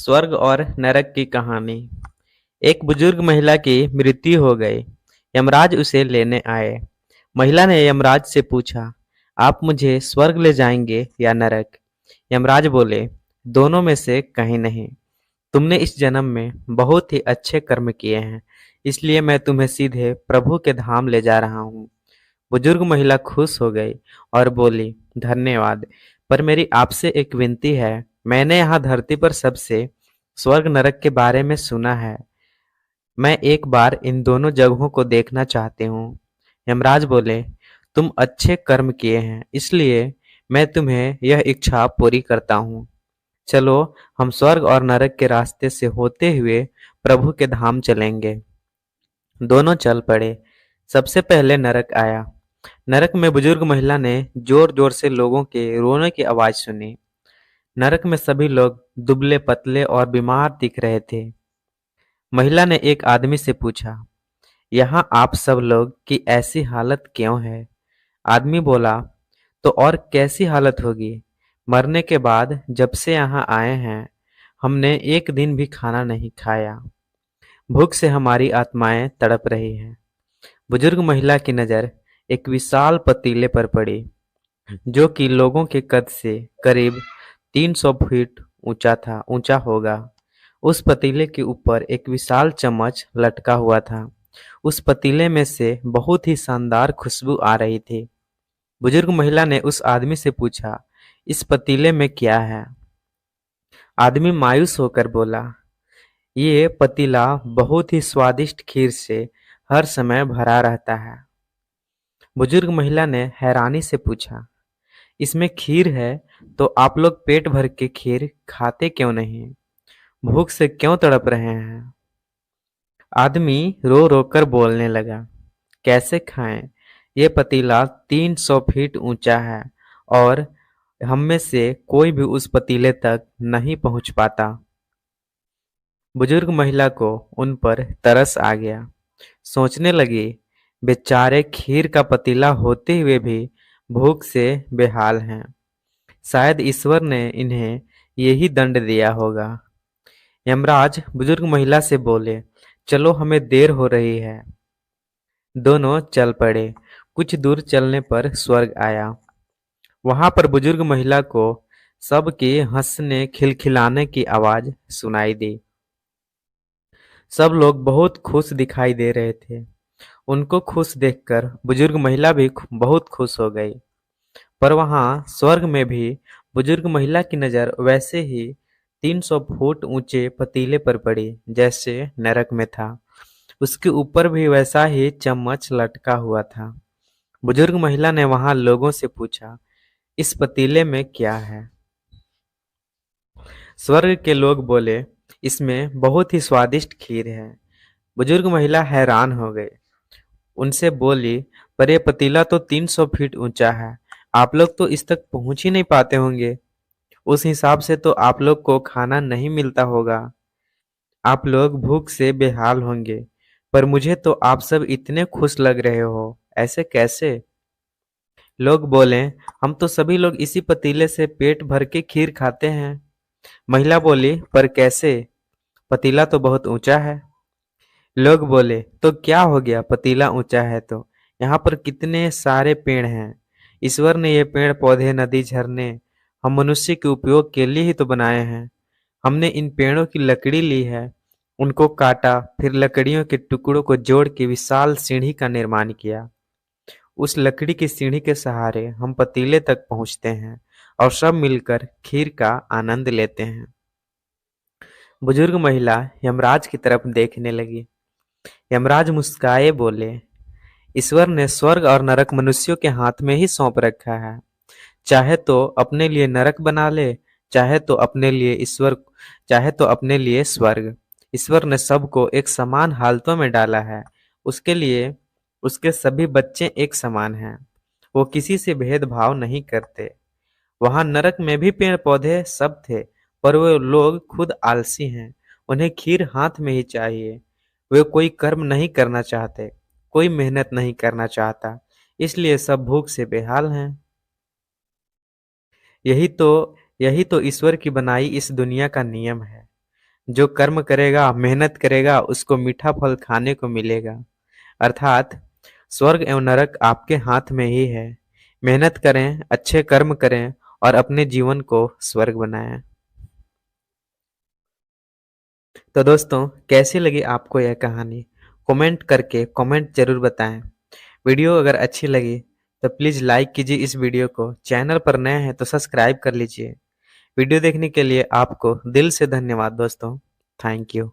स्वर्ग और नरक की कहानी। एक बुजुर्ग महिला की मृत्यु हो गई। यमराज उसे लेने आए। महिला ने यमराज से पूछा, आप मुझे स्वर्ग ले जाएंगे या नरक? यमराज बोले, दोनों में से कहीं नहीं। तुमने इस जन्म में बहुत ही अच्छे कर्म किए हैं, इसलिए मैं तुम्हें सीधे प्रभु के धाम ले जा रहा हूँ। बुजुर्ग महिला खुश हो गई और बोली, धन्यवाद, पर मेरी आपसे एक विनती है। मैंने यहाँ धरती पर सबसे स्वर्ग नरक के बारे में सुना है। मैं एक बार इन दोनों जगहों को देखना चाहती हूँ। यमराज बोले, तुम अच्छे कर्म किए हैं, इसलिए मैं तुम्हें यह इच्छा पूरी करता हूँ। चलो, हम स्वर्ग और नरक के रास्ते से होते हुए प्रभु के धाम चलेंगे। दोनों चल पड़े। सबसे पहले नरक आया। नरक में बुजुर्ग महिला ने जोर जोर से लोगों के रोने की आवाज सुनी। नरक में सभी लोग दुबले पतले और बीमार दिख रहे थे। महिला ने एक आदमी से पूछा, यहाँ आप सब लोग की ऐसी हालत क्यों है? आदमी बोला, तो और कैसी हालत होगी? मरने के बाद जब से यहाँ आए हैं, हमने एक दिन भी खाना नहीं खाया। भूख से हमारी आत्माएं तड़प रही हैं। बुजुर्ग महिला की नजर एक विशाल पतीले पर पड़ी, जो कि लोगों के कद से करीब 300 फीट ऊंचा होगा। उस पतीले के ऊपर एक विशाल चम्मच लटका हुआ था। उस पतीले में से बहुत ही शानदार खुशबू आ रही थी। बुजुर्ग महिला ने उस आदमी से पूछा, इस पतीले में क्या है? आदमी मायूस होकर बोला, ये पतीला बहुत ही स्वादिष्ट खीर से हर समय भरा रहता है। बुजुर्ग महिला ने हैरानी से पूछा, इसमें खीर है तो आप लोग पेट भर के खीर खाते क्यों नहीं? भूख से क्यों तड़प रहे हैं? आदमी रो रो कर बोलने लगा, कैसे खाएं? ये पतीला 300 फीट ऊंचा है और हम में से कोई भी उस पतीले तक नहीं पहुंच पाता। बुजुर्ग महिला को उन पर तरस आ गया। सोचने लगी, बेचारे खीर का पतीला होते हुए भी भूख से बेहाल हैं। शायद ईश्वर ने इन्हें यही दंड दिया होगा। यमराज बुजुर्ग महिला से बोले, चलो, हमें देर हो रही है। दोनों चल पड़े। कुछ दूर चलने पर स्वर्ग आया। वहां पर बुजुर्ग महिला को सबके हंसने खिलखिलाने की आवाज सुनाई दी। सब लोग बहुत खुश दिखाई दे रहे थे। उनको खुश देखकर बुजुर्ग महिला भी बहुत खुश हो गई। पर वहां स्वर्ग में भी बुजुर्ग महिला की नजर वैसे ही 300 फुट ऊंचे पतीले पर पड़ी जैसे नरक में था। उसके ऊपर भी वैसा ही चम्मच लटका हुआ था। बुजुर्ग महिला ने वहां लोगों से पूछा, इस पतीले में क्या है? स्वर्ग के लोग बोले, इसमें बहुत ही स्वादिष्ट खीर है। बुजुर्ग महिला हैरान हो गई। उनसे बोली, पर यह पतीला तो 300 फीट ऊंचा है। आप लोग तो इस तक पहुंच ही नहीं पाते होंगे। उस हिसाब से तो आप लोग को खाना नहीं मिलता होगा। आप लोग भूख से बेहाल होंगे। पर मुझे तो आप सब इतने खुश लग रहे हो, ऐसे कैसे? लोग बोले, हम तो सभी लोग इसी पतीले से पेट भर के खीर खाते हैं। महिला बोली, पर कैसे? पतीला तो बहुत ऊंचा है। लोग बोले, तो क्या हो गया, पतीला ऊंचा है तो यहाँ पर कितने सारे पेड़ हैं। ईश्वर ने ये पेड़ पौधे नदी झरने हम मनुष्य के उपयोग के लिए ही तो बनाए हैं। हमने इन पेड़ों की लकड़ी ली है, उनको काटा, फिर लकड़ियों के टुकड़ों को जोड़ के विशाल सीढ़ी का निर्माण किया। उस लकड़ी की सीढ़ी के सहारे हम पतीले तक पहुंचते हैं और सब मिलकर खीर का आनंद लेते हैं। बुजुर्ग महिला यमराज की तरफ देखने लगी। यमराज मुस्काए बोले, ईश्वर ने स्वर्ग और नरक मनुष्यों के हाथ में ही सौंप रखा है। चाहे तो अपने लिए नरक बना ले, चाहे तो अपने लिए ईश्वर चाहे तो अपने लिए स्वर्ग। ईश्वर ने सबको एक समान हालतों में डाला है। उसके लिए उसके सभी बच्चे एक समान हैं। वो किसी से भेदभाव नहीं करते। वहां नरक में भी पेड़ पौधे सब थे, पर वो लोग खुद आलसी हैं। उन्हें खीर हाथ में ही चाहिए। वे कोई कर्म नहीं करना चाहते, कोई मेहनत नहीं करना चाहता, इसलिए सब भूख से बेहाल हैं। यही तो यही तो ईश्वर की बनाई इस दुनिया का नियम है। जो कर्म करेगा, मेहनत करेगा, उसको मीठा फल खाने को मिलेगा। अर्थात स्वर्ग एवं नरक आपके हाथ में ही है। मेहनत करें, अच्छे कर्म करें और अपने जीवन को स्वर्ग बनाएं। तो दोस्तों, कैसी लगी आपको यह कहानी? कमेंट जरूर बताएं। वीडियो अगर अच्छी लगी तो प्लीज़ लाइक कीजिए इस वीडियो को। चैनल पर नए हैं तो सब्सक्राइब कर लीजिए। वीडियो देखने के लिए आपको दिल से धन्यवाद दोस्तों। Thank you.